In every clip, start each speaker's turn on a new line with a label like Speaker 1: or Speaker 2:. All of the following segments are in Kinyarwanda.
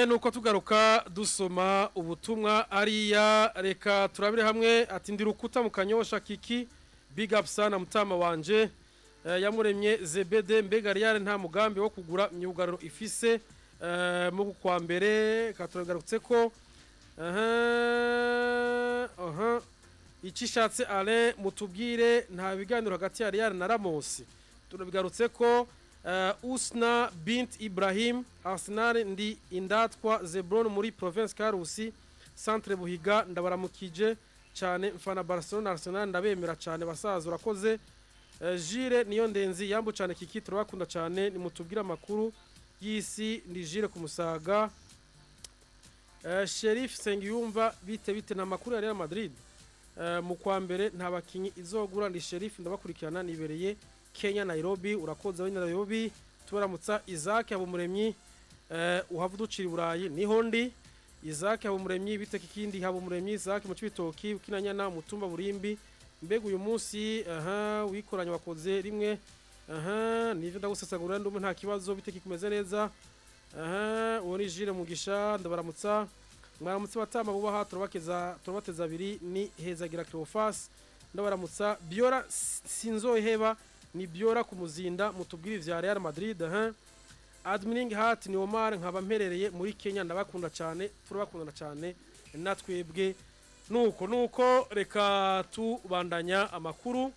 Speaker 1: Nuko tugaruka dusoma ubutumwa ariya reka turabire hamwe ati ndi rukuta mu kanyosha kiki big up sana mutama wanje yamuremye ZBD mbega Real nta mugambi wo kugura myugariro ifise mu kwa mbere katugarutse ko icishatse ale mutubwire nta biganiro hagati ya Real na Ramos tunabigarutse ko Usna bint Ibrahim Arsenal ndi indatwa Zebron muri province Karusi centre Buhiga ndabaramukije cyane mfana Barcelona Arsenal ndabemera cyane basaza urakoze Jire niyo ndenzi yambu cyane kiki turabakunda cyane nimutubwira makuru yisi ndi Jire kumusaga Sheriff Sengiyumva bite na makuru ya Real Madrid mu kwa mbere nta bakinyi izogura ndi Sheriff ndabakurikirana nibereye Kenya Nairobi urakoze abanya Nairobi tubaramutsa Isaac Habumuremyi uhavuducira Burayi niho ndi Isaac Habumuremyi biteka ikindi Habumuremyi Isaac mu cibitoki kinanyana mutumba burimbi mbega uyu munsi wikoranye wakoze rimwe nivyo ndagusesagura ndumwe nta kibazo biteka ikumeze neza uwo ni Jire Mugisha ndabaramutsa mwaramutse batama bubaha turabateza abiri ni Hezagira Cleophas ndabaramutsa Biora sinzoheba ni Biora kumuzinda mutubwire vya Real Madrid Admining Heart ni Omar nkaba mperereye muri Kenya ndabakunda cyane turabakundana cyane natwebwe nuko reka tubandanya amakuru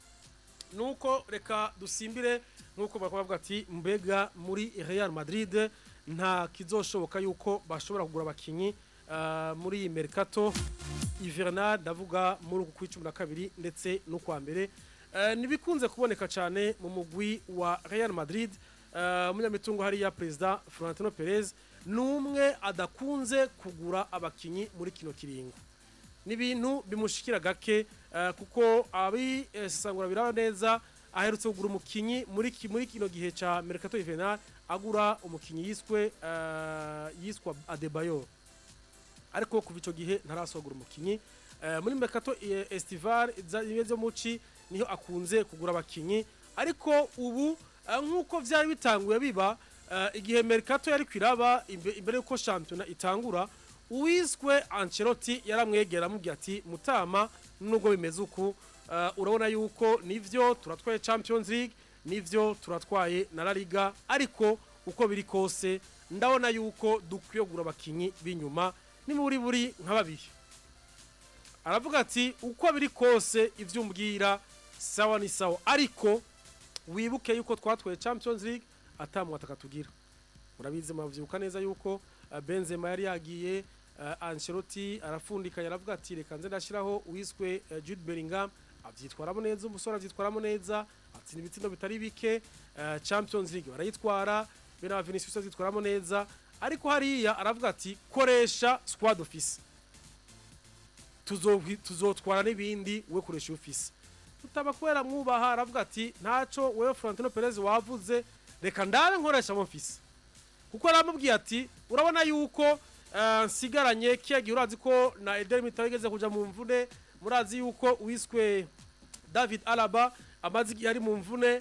Speaker 1: nuko reka dusimbire nuko bakavuga ati mbega muri Real Madrid nta kizoshoboka yuko bashobora kugura abakinyi muri mercato hivernal ndavuga muri uku kwicumi na kabiri ndetse no kwa mbere nibikunze kuboneka cyane mu mugwi wa Real Madrid umunyamitungo hari ya president Florentino Perez numwe adakunze kugura abakinyi muri kino kiringo nibintu bimushikira gake kuko abi sangura biraba neza aherutse kugura umukinyi muri kino gihe ca mercato hivernal agura umukinyi yiswa Adebayor ariko kuva ico gihe ntarasogura umukinyi muri mercato estival zo muci niho akunze kugura abakinyi ariko ubu nkuko vyari bitanguye biba igihe mercato yari kwiraba imbere yuko championnat itangura uwiswe Ancelotti yaramwegera amubwiye ati mutama nubwo bimeze uku urabona yuko nivyo turatwaye Champions League nivyo turatwaye na La Liga ariko uko biri kose ndabona yuko dukwiye kugura abakinyi binyuma ni buri nka babiri aravuga ati uko biri kose ivyumbwira sawa ni sawa ariko wibuke yuko twatwaye Champions League atamu atakatugira murabize mavyibuka neza yuko Benzema yari yagiye Ancelotti arafundika yaravuga ati reka nze ndashiraho wiswe Jude Bellingham avyitwaramo neza umusore avyitwaramo neza atsinda ibitsindo bitari bike Champions League barayitwara bena Vinicius avyitwaramo neza ariko hariya aravuga ati koresha squad office tuzotwara n'ibindi we koresha office tutabakwera mwubaha aravuga ati ntaco wewe Florentino Perez wavuze reka ndabe nkoresha mu office kuko aramubwiye ati urabona yuko nsigaranye kiyagiye urazi ko na Eder Militao yigeze kuja mu mvune murazi yuko uwiswe David Alaba amazi yari mu mvune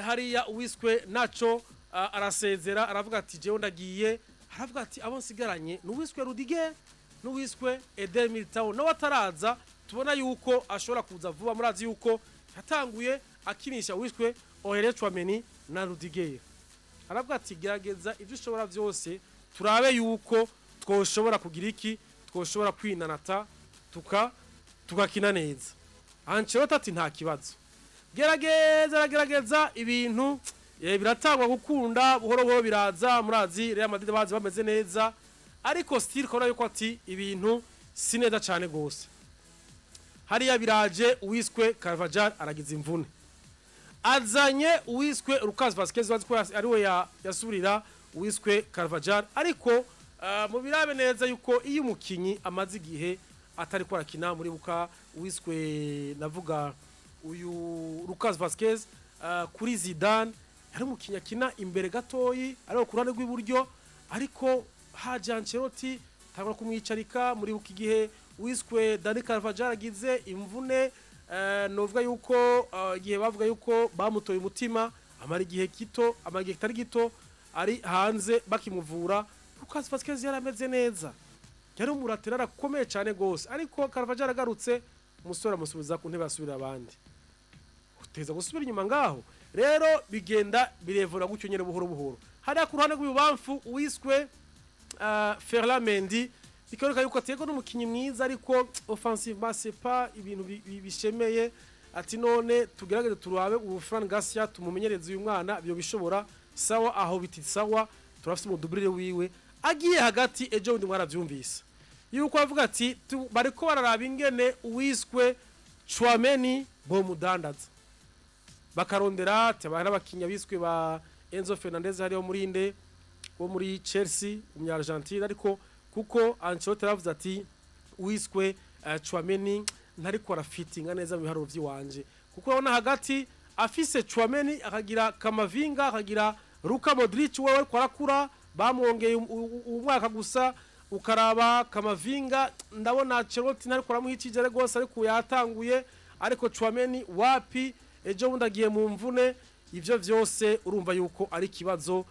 Speaker 1: hariya uwiswe Nacho arasezera aravuga ati jewe ndagiye aravuga ati abo nsigaranye n'uwiswe Rudiger n'uwiswe Eder Militao no wataraza tubona yuko ashobora kuza vuba murazi yuko yatanguye akinisha uwiswe Tchouameni na Rudiger aravuga ati gerageza ivyo ushobora byose turabe yuko twoshobora kugira iki twoshobora kwinanata tukakina neza Ancelotti ati nta kibazo gerageza ibintu biratangwa gukunda buhoro biraza murazi Real Madrid bazi bameze neza ariko still kora yuko ati ibintu sineza cyane gose hariya biraje uwiswe Carvajal aragize imvune azanye uwiswe Lucas Vazquez waziko ariwe yasurira uwiswe Carvajal ariko mu birabe neza yuko iyo umukinyi amazi gihe atari kwarakina muri buka uwiswe navuga uyu Lucas Vazquez kuri Zidane yari umukinya kina imbere gatoyi ariko kurane rw'iburyo ariko haje Ancelotti tagura kumwicarika muri buka gihe uwiswe Dani Carvajal agize imvune novuga yuko igihe bavuga yuko bamutoye umutima amara igihe kitari gito ari hanze bakimuvura Lucas Vazquez yarameze neza yari umuratera arakomeye cyane gose ariko Carvajal agarutse umusore amusubiza ku ntebe asubira abandi uteza gusubira inyuma ngaho rero bigenda birevura gucyo nyene buhoro buhoro hariya ku ruhande rw'ubamfu wiswe Ferland Mendy bikoroka yuko atego n'umukinyi mwiza ariko offensivement c'est pas ibintu bishemeye ati none tugerageze turabe Fran Garcia tumumenyereze uyu mwana byo bishobora sawa aho biti sawa turafite mu dubrire wiwe agiye hagati ejo bundi mwaravyumvise yuko avuga ati bariko bararaba ingene uwiswe Chouameni bo mudandaza bakarondera tabara abakinya biswe ba Enzo Fernandez hariyo muri inde wo muri Chelsea umunya Argentine ariko kuko Ancelotti aravuze ati uwiswe Chouameni ntariko arafitinga neza mu biharuro by'iwanje kuko urabona hagati afise Chouameni akagira Kamavinga akagira Luka Modric wewe kwarakura bamwongeye umwaka gusa ukaraba Kamavinga ndabona Ancelotti ntariko aramuhicigere gose ariko yatanguye ariko Chouameni wapi ejo bundagiye mu mvune ivyo vyose urumva yuko ari kibazo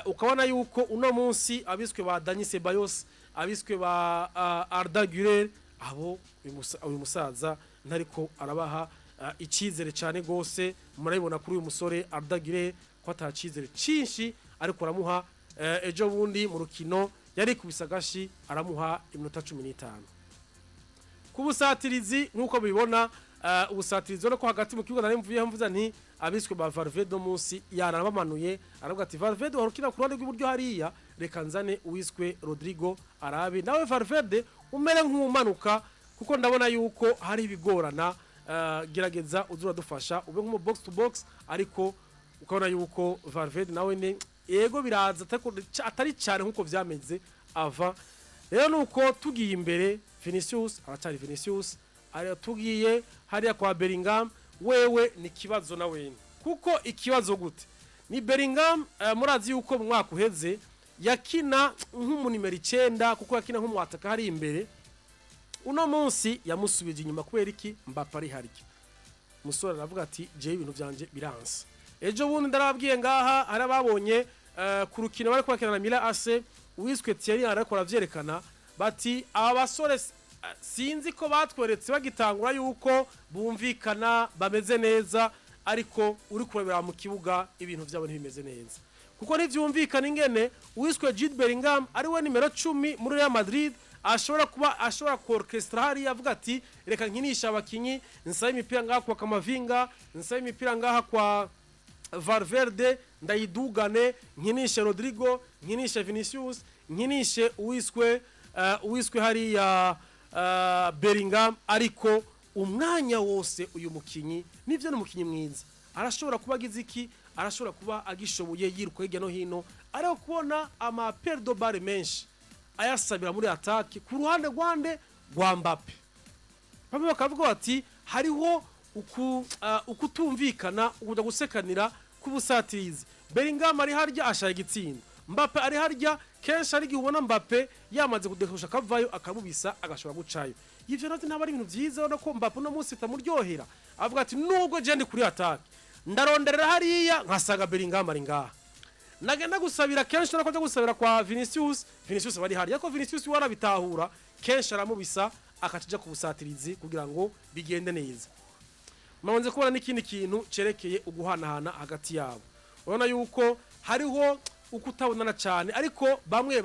Speaker 1: ukabona yuko uno munsi abiswe ba Dani Ceballos abiswe ba Arda Güler abo uyu musaza ntariko arabaha icizere cyane gose murabibona kuri uyu musore Arda Güler ko atacizere cinshi ariko aramuha ejo bundi mu rukino yari kubisagashi aramuha iminota 15 kubusatirizi nkuko bibona ubusatirizo ko hagati mu kibuga narimvuye mvuza nti abiswe ba Valverde munsi yarabamanuye aravuga ati Valverde warukina ku ruhande rw'iburyo hariya reka nzane uwiswe Rodrigo arabe nawe Valverde umere nk'umanuka kuko ndabona yuko hari ibigorana gerageza uzura dufasha ube nk'umu box to box ariko ukabona yuko Valverde nawe ne yego biraza atari cyane nkuko vyameze ava rero nuko tugiye imbere Vinicius aratari Vinicius ari tugiye hariya kwa Bellingham wewe ni kibazo na wene kuko ikibazo gute ni Bellingham murazi yuko mu mwaka uheze yakina nk'umu numero 9 kuko yakina nk'umwataka hari imbere uno munsi yamusubije inyuma kubera iki Mbappe ari harya musore aravuga ati je ibintu byanje biranse ejo bundi ndarababwiye ngaha hari ababonye ku rukino bari kwakirana na Milan AC uwiswe Thierry ariko aravyerekana bati aba basore sinzi ko batweretse bagitangura yuko bumvikana bameze neza ariko uri kurebera mu kibuga ibintu byabo ntibimeze neza kuko ntivyumvikana ingene uwiswe Jude Bellingham ari we numero 10 muri Real Madrid ashobora kuorchestra hari avuga ati reka nkinisha abakinyi nsaye imipira ngaha kwa Kamavinga nsaye imipira ngaha kwa Valverde ndayidugane nkinishe Rodrigo nkinishe Vinicius nkinishe uwiswe hari ya Bellingham ariko umwanya wose uyu mukinyi nivyo n'umukinyi mwiza arashobora kuba giziki arashobora kuba agishoboye yiruka hirya no hino ariko kubona ama perdo bare menshi ayasabira muri attaque ku ruhande rwa Mbappe bamwe bakavuga bati hariho ukutumvikana ukuja gusekanira kubusatirizi Bellingham ari harya ashaye gitsinda Mbappe ari harya kenshi ari gihubona Mbappe yamaze kudekosha kavayo akabubisa agashobora gucayo ivyo navyo ntabari ibintu vyiza no ko Mbappe no munsi tamuryohera avuga ati nubwo je ndi kuri attaque ndaronderera hariya nkasanga Bellingham ari ngaha nagenda gusabira kenshi nako gusabira kwa Vinicius bari harya ko Vinicius warabitahura kenshi aramubisa akatija kubusatirizi kugira ngo bigende neza manze kubona n'ikindi kintu cerekeye uguhanahana hagati yabo urabona yuko hariho ukutabonana cyane ariko bamwe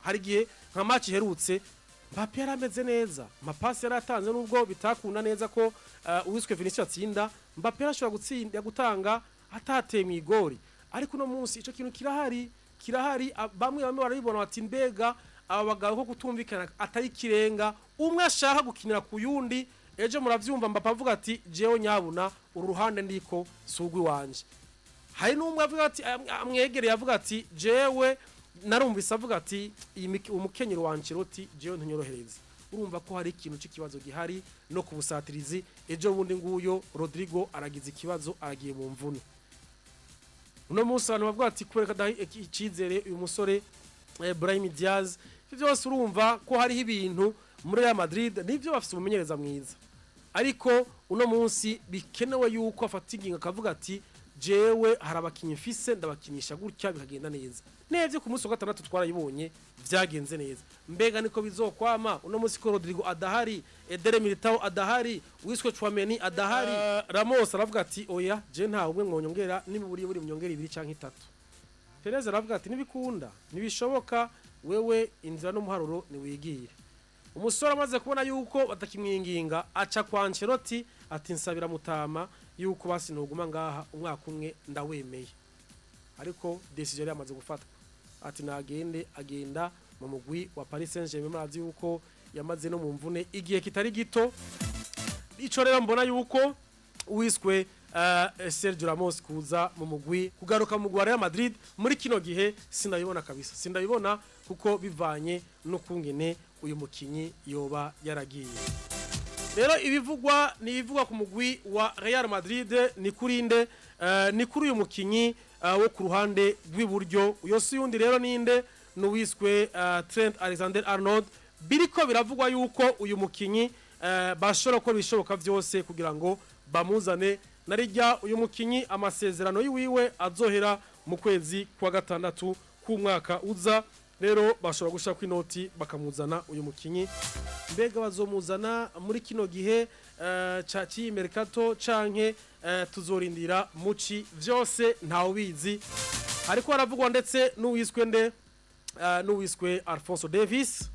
Speaker 1: hari gihe nka match herutse Mbappe yarameze neza mapasi yaratanze nubwo bitakunda neza ko uwiswe Vinicius atsinda Mbappe yarashobora gutsinda gutanga atateye mu igori ariko no munsi ico kintu kirahari bamwe barabibona bati mbega aba bagabo ko kutumvikana atari kirenga umwe ashaka gukinira ku yundi ejo muravyumva Mbappe avuga ati jewe nyabuna uruhande ndiko sugwi wanje hari n'umwe avuga ati amwegereye avuga ati jewe narumvise avuga ati umukenyero wa Ancelotti jewe ntunyorohereza urumva ko hari ikintu cy'ikibazo gihari no kubusatirizi ejo bundi nguyo Rodrigo aragize ikibazo aragiye mu mvune uno munsi abantu bavuga ati kureka icizere uyu musore Brahim Diaz byose urumva ko hari ibintu muri Real Madrid nivyo bafite umumenyereza mwiza ariko uno munsi bikenewe yuko afata ingingo akavuga ati jewe hari abakinyi mfise ndabakinisha gutya bikagenda neza nevye ku munsi wa gatandatu twarayibonye vyagenze neza mbega niko bizokwama uno munsi ko Rodrigo adahari Edere Militao adahari wiswe Chouameni adahari Ramos aravuga ati oya je nta umwe mwonyongera nimuburi buri myongera 2 canke 3 Perez aravuga ati nibikunda nibishoboka wewe inzira no muharuro ni wigire umusore amaze kubona yuko batakimwinginga aca kwa Ancelotti ati nsabira Mutama yuko basinoguma ngaha umwaka umwe ndawemeye ariko decision yamaze gufatwa ati nagende agenda mu mugwi wa Paris Saint-Germain marazi yuko yamaze no mu mvune igiye kitari gito ico rero mbona yuko uwiswe Sergio Ramos kuza mu mugwi kugaruka mu Real Madrid muri kino gihe sindabibona kabisa sindabibona kuko bivanye no kungene uyu mukinyi yoba yaragiye rero ibivugwa ku mugwi wa Real Madrid ni kurinde ni kuri uyu mukinyi wo ku ruhande rw'iburyo yose yundi rero ninde nuwiswe Trent Alexander-Arnold biriko biravugwa yuko uyu mukinyi bashobora ko bishoboka byose kugira ngo bamuzane narijya uyu mukinyi amasezerano yiwiwe azohera mu kwezi kwa gatandatu ku mwaka uza rero bashobora gushaka inoti bakamuzana uyu mukinyi mbega bazomuzana muri kino gihe caci mercato canke tuzorindira muci vyose ntawo bizi ariko haravugwa ndetse n'uwiswe Alphonso Davies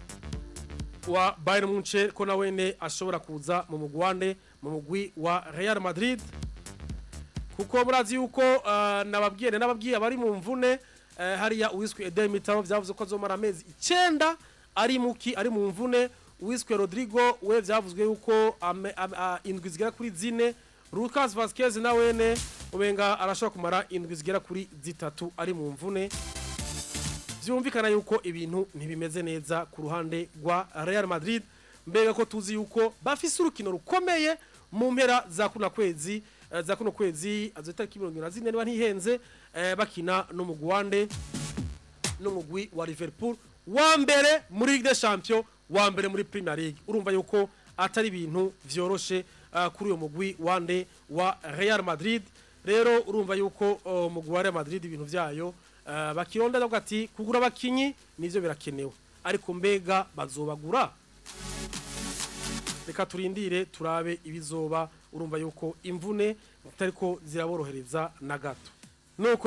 Speaker 1: wa Bayern Munich ko nawene ashobora kuza mu mugwi wa Real Madrid kuko murazi yuko nababwiye abari mu mvune hariya uwiswe Eder Militao vyavuze ko azomara amezi 9 ari mu mvune uwiswe Rodrigo we vyavuzwe yuko indwi zigera kuri 4 Lucas Vazquez nawene ubenga arashobora kumara indwi zigera kuri 3 ari mu mvune vyumvikana yuko ibintu ntibimeze neza ku ruhande rwa Real Madrid mbega ko tuzi yuko bafise urukino rukomeye mu mpera za kuno kwezi azotariki 24 niba ntihenze bakina no mu Guande no mugwi wa Liverpool wa mbere muri Ligue des Champions wa mbere muri Premier League urumva yuko atari ibintu vyoroshe kuri uyo mugwi wande wa Real Madrid rero urumva yuko mugwi wa Real Madrid ibintu vyayo bakironda ndavuga ati kugura abakinyi nivyo birakenewe ariko mbega bazobagura reka turindire turabe ibizoba urumva yuko imvune tariko ziraborohereza na gato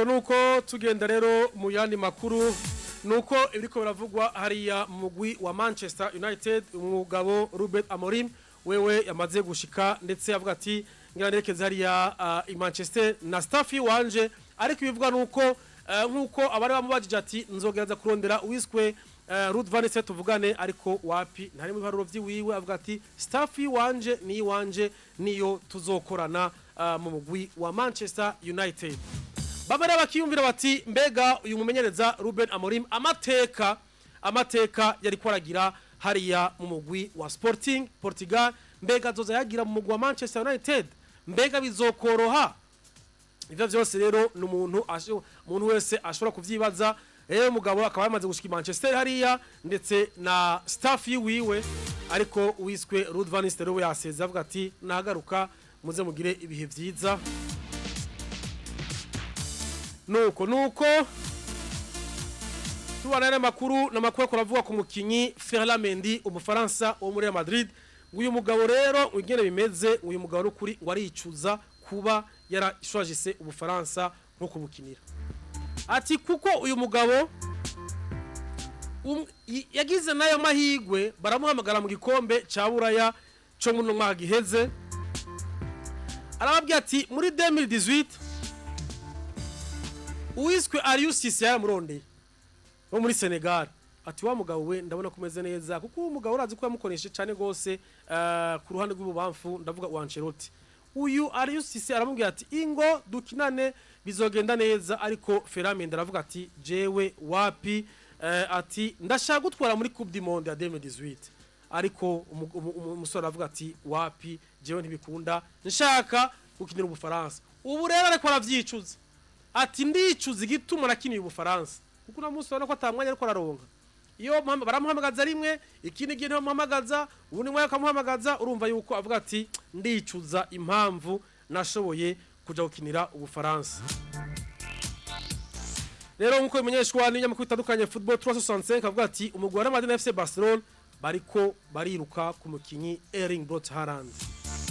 Speaker 1: nuko tugenda rero mu yandi makuru nuko ibiriko biravugwa hariya mugwi wa Manchester United umugabo Ruben Amorim wewe yamaze gushika ndetse yavuga ati ngira nerekeza hariya i Manchester na staff wanje ariko ibivuga nuko nkuko abari bamubajije ati nzogereza kurondera uwiswe Ruud van Nistelrooy tuvugane ariko wapi ntari mu biharuro vyiwiwe avuga ati staff wanje niyo tuzokorana mu mugwi wa Manchester United babare bakiyumvira bati mbega uyu mumenyereza Ruben Amorim amateka yari kwaragira hariya mu mugwi wa Sporting Portugal mbega zoza yagira mu mugwi wa Manchester United mbega bizokoroha ivyo vyose rero n'umuntu wese ashobora kuvyibaza mugabo akaba yamaze gushika Manchester hariya ndetse na staff yiwe ariko uwiswe Ruud van Nistelrooy yaseze avuga ati nagaruka muze mugire ibihe vyiza nuko tubanana makuru kuravuga ku mukinyi Ferland Mendy umufaransa wo muri Real Madrid uyu mugabo rero ugene bimeze uyu mugabo n'ukuri waricuza kuba yarashwajise ubufaransa nko kumukinira ati kuko uyu mugabo yagize nayo mahigwe baramuhamagara mu gikombe ca Buraya cyo muno mwaka giheze arababwiye ati muri 2018 uwiswe Aliou Cisse yaramurondeye wo muri Senegal ati wa mugabo we ndabona kumeze neza kuko uwo mugabo urazi ko yamukoreshe cyane gose ku ruhande rw'ububamfu ndavuga wa Ancelotti uyu Aliou Cisse aramubwiye ati ingo dukinane bizogenda neza ariko Ferland Mendy aravuga ati jewe wapi ati ndashaka gutwara muri Coupe du Monde ya 2018 ariko umusore aravuga ati wapi jewe ntibikunda nshaka gukinira ubufaransa ubu rero ariko aravyicuza ati ndicuza igituma nakiniye ubufaransa kuko namusona ko atamwanya ariko araronka iyo baramuhamagaza rimwe ikindi gihe bamuhamagaza ubundi mwe akamuhamagaza urumva yuko avuga ati ndicuza impamvu nashoboye kuja gukinira ubufaransa. Rero nkuko bimenyeshwa n'inyamakuru itandukanye Football 365 avuga ati umugwi wa Madrid FC Barcelona bariko bariruka ku mukinyi Erling Brot Haaland.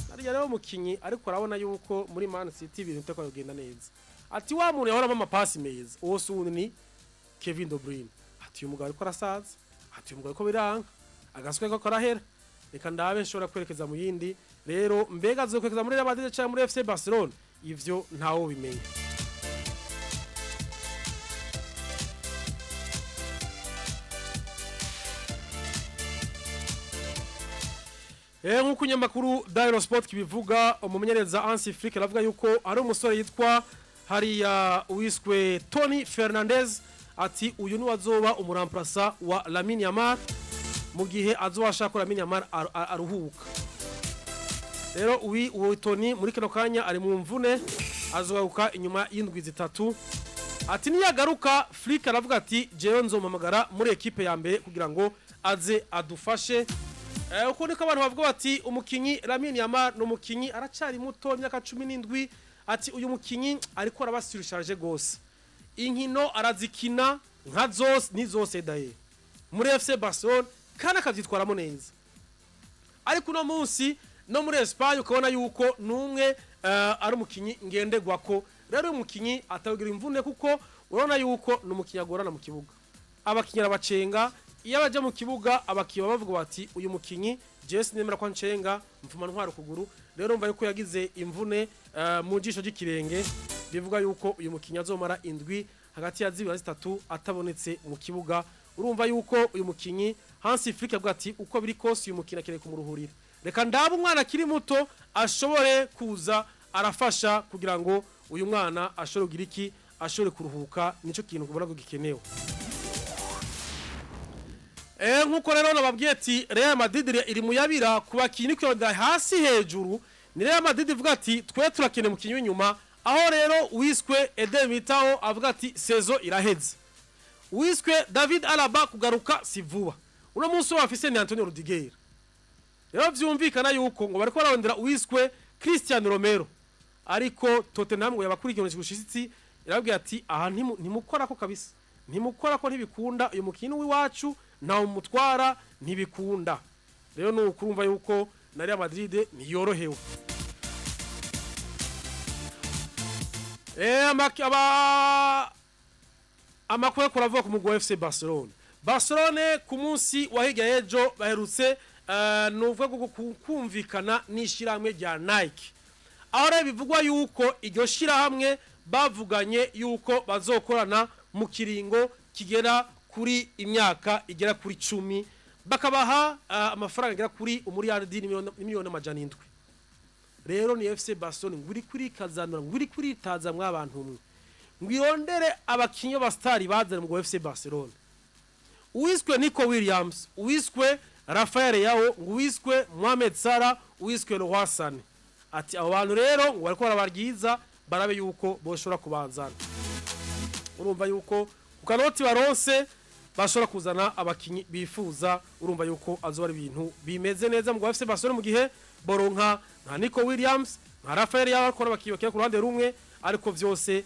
Speaker 1: Nari rero umukinyi ariko arabona yuko muri Man City ibintu bitako kugenda neza. Ati wa muntu yahora mu pasi meza uwo sundi ni Kevin De Bruyne. Ati uyu mugabo ariko arasaza, ati uyu mugabo ariko biranga agaswe ko karahera. Reka ndabe nshobora kwerekeza mu yindi. Rero mbega azokwerekeza muri Real Madrid cyangwa muri FC Barcelona ivyo ntawo bimenya. Nkuko nyamakuru Dairo Sport kibivuga umumenyereza Ansi Flick aravuga yuko ari umusore yitwa hariya uwiswe Tony Fernandez ati uyu ni wazoba umuramplasa wa Lamine Yamal mu gihe azobasha ko Lamine Yamal aruhuka. Rero uwo Tony muri kino kanya ari mu mvune azogaruka inyuma y'indwi zitatu. Ati niyagaruka Flick aravuga ati jewe nzomamagara muri equipe ya mbere kugira ngo aze adufashe. Uko niko abantu bavuga bati umukinyi Lamine Yamal no mukinyi aracari muto myaka 17 ati uyu mukinyi ariko arabasirishaje gose. Inkino arazikina nka zose ni zose daye. Muri FC Barcelona kana kavyitwaramo neza. Ariko no munsi no muri Espagne ukabona yuko numwe ari umukinyi ngendegwako. Rero umukinyi atagira imvune kuko urabona yuko numukinyi agorana mu kibuga. Abakinyira bacenga iyo baje mu kibuga abakiba bavuga bati uyu mukinyi Jesse nemera kwa ncenga mfuma ntwara kuguru. Rero umva yuko yagize imvune mu jisho ry'ikirenge bivuga yuko uyu mukinyi azomara indwi hagati ya 2-3 atabonetse mu kibuga. Urumva yuko uyu mukinyi Hansi Flick avuga ati uko biri kose uyu mukinyi akeneye kumuruhurira. Reka ndaba umwana akiri muto ashobore kuza arafasha kugira ngo uyu mwana ashobore kugira iki ashobore kuruhuka nico kintu kubona ko gikenewe. Nkuko rero nababwiye ati Real Madrid iri muyabira kubakinyi kwenda hasi hejuru ni Real Madrid ivuga ati twe turakene mu kinyi nyuma aho rero wiswe Eden Militao avuga ati sezo iraheze. Wiswe David Alaba kugaruka sivuba. Uno munsi wafise ni Antonio Rudiger. Rero vyumvikana yuko ngo bariko bararondera wiswe Cristiano Romero. Ariko Tottenham ngo yabakurikirana gushitsi irabwiye ati aha ntimukora ko kabisa. Ntimukora ko ntibikunda uyu mukino w'iwacu na umutwara ntibikunda. Rero no kurumva yuko na Real Madrid niyorohewe. Amakuru kuravuga ku mugwa FC Barcelona. Barcelona ku munsi wahiga ejo baherutse nuvuga ko kumvikana n'ishiramwe rya Nike. Aho rero bivugwa yuko iryo shirahamwe bavuganye yuko bazokorana mu kiringo kigera kuri imyaka igera kuri 10 bakabaha amafaranga agera kuri umuriyardi miliyoni amajana 7. Rero ni FC Barcelona nguri kuri kazanura nguri kuri taza mwabantu umwe ngirondere abakinyo ba star bazana mu FC Barcelona. Uwiswe Nico Williams, uwiswe Rafael Yao, uwiswe Mohamed Salah, uwiswe Rohasan. Ati abo bantu rero ngo bariko barabaryiza barabe yuko boshora kubanzana. Urumva yuko kukanoti baronse bashora kuzana abakinyi bifuza. Urumva yuko azoba ari ibintu bimeze neza mu FC Barcelona mu gihe boronka nka Nico Williams nka Rafael Yao akora bakiyokera ku ruhande rumwe ariko vyose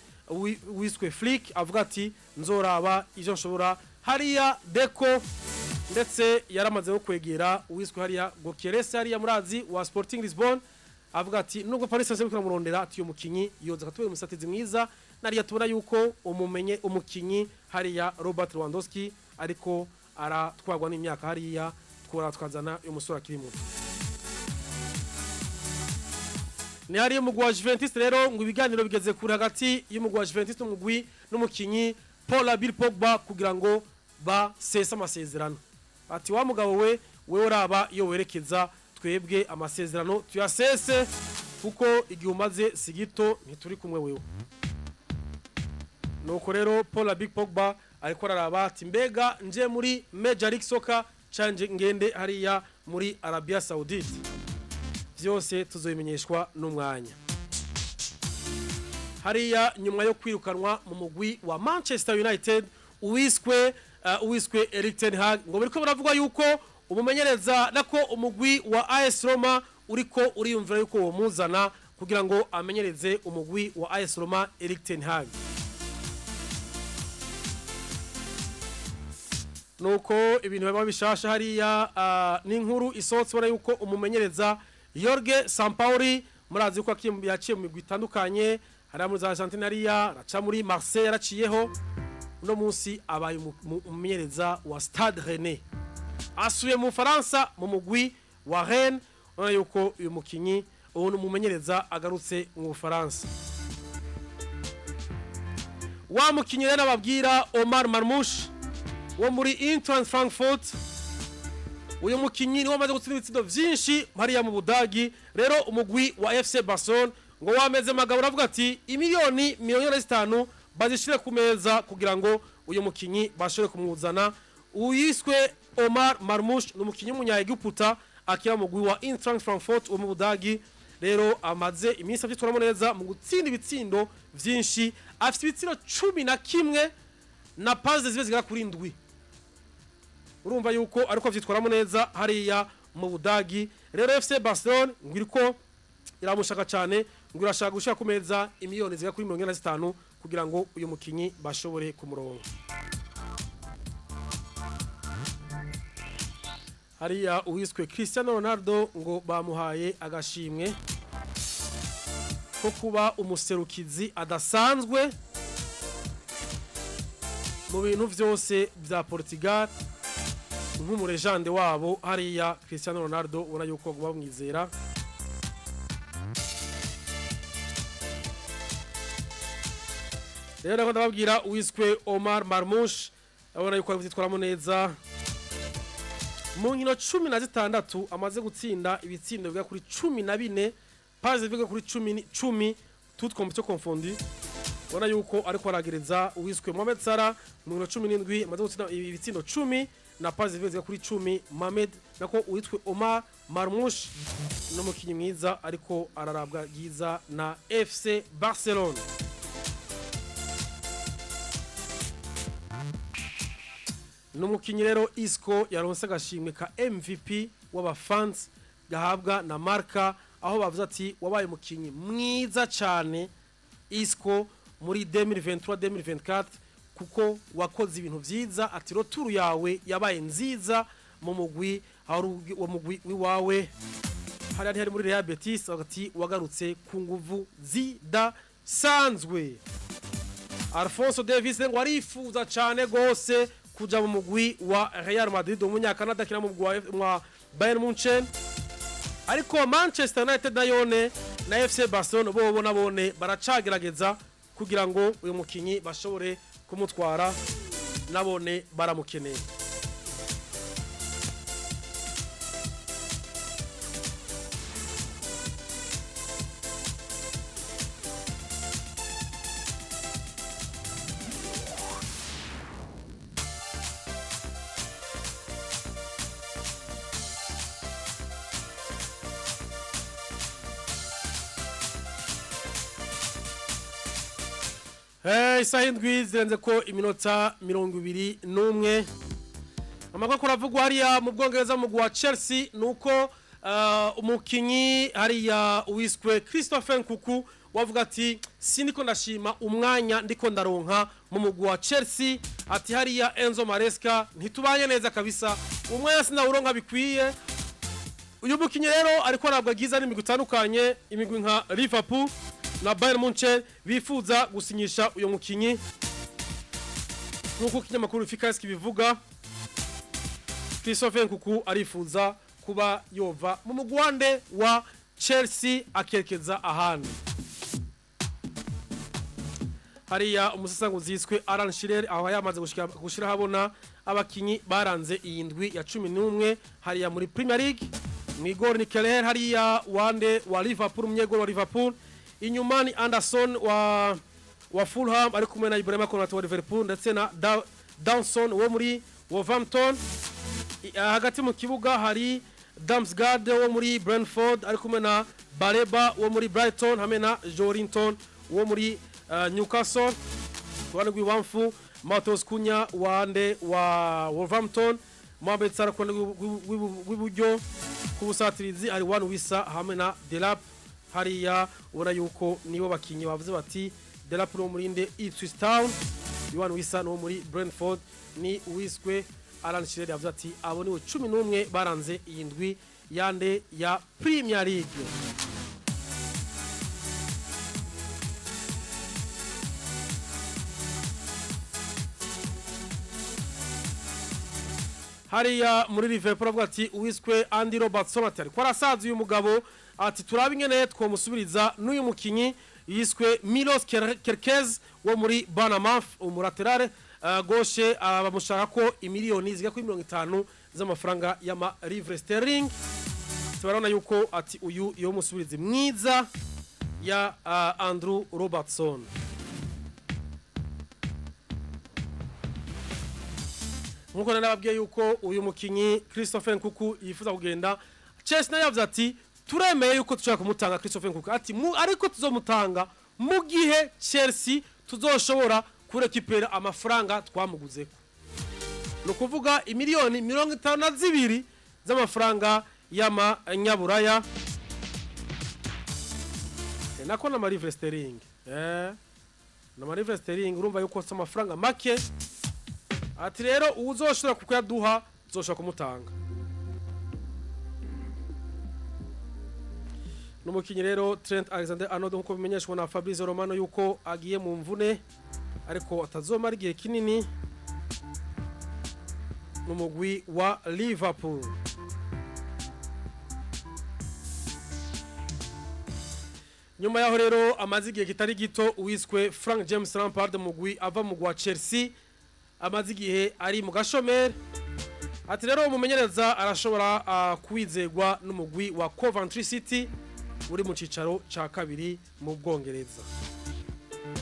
Speaker 1: wiswe Flick avuga ati nzoraba ivyo nshobora hariya Deco ndetse yaramaze no kwegera wiswe hariya Gokeres hariya murazi wa Sporting Lisbon avuga ati nubwo Paris Saint-Germain kumurondera ati umukinyi yoza katubera umusatizi mwiza nariya tubona yuko umumenye umukinyi hariya Robert Lewandowski ariko aratwagwa n'imyaka hariya twazana umusore akiri muto. Ni hariya umugwi wa Juventus rero ngo ibiganiro bigeze kuri hagati y'umugwi wa Juventus n'umugwi n'umukinyi Paul Pogba kugira ngo basesa amasezerano. Ati wa mugabo we uraba iyo werekeza twebwe amasezerano tuyasese kuko igihe umaze sigito ntituri kumwe wewe. Nuko rero Paul Pogba ariko araraba ati mbega nje muri Major League Soccer canje ngende hariya muri Arabia Saudite. Vyose tuzobimenyeshwa n'umwanya. Hariya nyuma yo kwirukanwa mu mugwi wa Manchester United uwiswe Erik ten Hag ngo biriko baravuga yuko umumenyereza nako umugwi wa AS Roma uriko uriyumvira yuko wo muzana kugira ngo amenyereze umugwi wa AS Roma Erik ten Hag. Nuko ibintu biba bishasha hariya n'inkuru isotse bona yuko umumenyereza Jorge Sampaoli murazi ko yaciye mu migwi itandukanye hari muri Argentina hariya araca muri Marseille yaraciyeho uno munsi abaye umumenyereza wa Stade Rennais asuye mu Faransa mu mugwi wa Rennes ona yuko uyu mukinyi uwo umumenyereza agarutse mu Faransa. Wa mukinyi rero babwira Omar Marmoush wo muri Eintracht Frankfurt uyu mukinyi ni wamaze gutsinda ibitsindo vyinshi hariya mu Budagi. Rero umugwi wa FC Barcelona ngo wameze magabo ravuga ati imiliyoni 500 bazishire ku meza kugira ngo uyu mukinyi bashobore kumuzana. Uyiswe Omar Marmoush n'umukinyi w'umunya-Egiputa akira mu mugwi wa Eintracht Frankfurt wo mu Budagi. Rero amaze iminsi avyitwaramo neza mu gutsinda ibitsindo vyinshi, afite ibitsindo 11 na passe zibe zigera kuri 7. Urumva yuko ariko avyitwaramo neza hariya mu Budagi. Rero FC Barcelona ngiriko iramushaka cyane, ngirashaka gushaka ku meza imiliyoni zigera kuri 45 kugira ngo uyu mukinyi bashobore kumuronga. Hariya uwiswe Cristiano Ronaldo ngo bamuhaye agashimwe ko kuba umuserukizi adasanzwe mu bintu vyose vya Portugal nk'umurejande wabo. Hariya Cristiano Ronaldo ubona yuko bamwizera. Rero ndakunda babwira uwiswe Omar Marmoush abona yuko yitwaramo neza mu nkino 16 amaze gutsinda ibitsindo biga kuri 14, passe biga kuri 10 tout compétition confondue. Ubona yuko ariko aragereza uwiswe Mohamed Salah mu nkino 17 amaze gutsinda ibitsindo 10 na passe biga kuri 10. Mohamed nako uwitwe Omar Marmoush no mukinyi mwiza ariko ararabwa giza na FC Barcelona. Numukinyi rero Isco yaronse agashimwe ka MVP w'abafans gahabwa na Marca, aho bavuze ati wabaye mukinyi mwiza cyane Isco muri 2023-2024 kuko wakoze ibintu vyiza, ati roturu yawe yabaye nziza mu mugwi wa mugwi wiwawe hari muri Real Betis, ati wagarutse ku nguvu zidasanzwe. Alphonso Davies ngo arifuza cyane gose kuja mu mugwi wa Real Madrid umunyakanada kina mu mugwi wa Bayern Munchen, ariko Manchester United nayone na FC Barcelona bo nabone baracagerageza kugira ngo uyu mukinyi bashobore kumutwara, nabone baramukeneye. Isahindwi zirenze ko iminota 21. Amakuru aravugwa hariya mu Bwongereza mu mugwi wa Chelsea nuko umukinyi hariya uwiswe Christopher Nkunku wavuga ati sindiko ndashima umwanya ndiko ndaronka mu mugwi wa Chelsea, ati hariya Enzo Maresca ntitubanye neza kabisa, umwanya sinawuronka bikwiye. Uyu mukinyi rero ariko arabwa giza n'imigwi itandukanye, imigwi nka Liverpool na Bayern Munchen bifuza gusinyisha uyo mukinyi. Nuko kinyamakuru Fikas kibivuga Christopher Nkunku arifuza kuba yova mu mugwande wa Chelsea akerekeza ahandi. Hariya umusasanguzi yiswe Alan Shearer aho yamaze gushira habona abakinyi baranze iyindwi ya 11 hariya muri Premier League. Migor Nicolas hariya wande wa Liverpool, umunyegoro wa Liverpool. Inyuma ni Anderson wa Fulham ari kumwe na Ibrahima Konate wa Liverpool ndetse na Dawson wo muri Wolverhampton. Hagati mu kibuga hari Damsgaard wo muri Brentford ari kumwe na Baleba wo muri Brighton hamwe na Jorinton wo muri Newcastle. Twana gw'Iwamfu Matos Kunya wande wa Wolverhampton, Mohamed Salah kwa w'iburyo ku busatirizi ari Wan Wissa hamwe na Delap hariya ubona yuko nibo bakinyi bavuze bati Delapro murinde Ipswich Town, Yohan Wissa no muri Brentford, ni uwiswe Alan Shearer yavuze ati abo ni 11 baranze iyi ndwi yande ya Premier League. Hariya muri Liverpool avuga ati uwiswe Andy Robertson ati ko arasaza uyu mugabo ati turabe ingene twomusubiriza n'uyu mukinyi yiswe Milos Kerkez wo muri Bournemouth umuraterare gauche bamushaka ko imiliyoni ziga kuri 50 z'amafaranga y'ama livre sterling. Tubarona yuko ati uyu yo musubirizi mwiza ya Andrew Robertson. Nkuko nababwiye yuko uyu mukinyi Christopher Nkuku yifuza kugenda, Chelsea nayo yavuze ati turemeye yuko tushaka kumutanga Christopher Nkuku ati ariko tuzomutanga mu gihe Chelsea tuzoshobora kurekipera amafaranga twamuguzeko. No kuvuga imiliyoni 52 z'amafaranga y'amanyaburaya nako na Livre Sterling na Livre Sterling urumva yuko so amafaranga make. Ati rero uzoshobora kuyaduha zoshobora kumutanga. Numukinyi rero Trent Alexander-Arnold nkuko bimenyeshwa na Fabrizio Romano yuko agiye mu mvune ariko atazomara igihe kinini n'umugwi wa Liverpool. Nyuma yaho rero amazi igihe kitari gito uwiswe Frank James Lampard mugwi ava mu gwa Chelsea amazi igihe ari mu gashomeri. Ati rero umumenyereza arashobora kwizegwa n'umugwi wa Coventry City uri mu cicaro ca kabiri mu Bwongereza.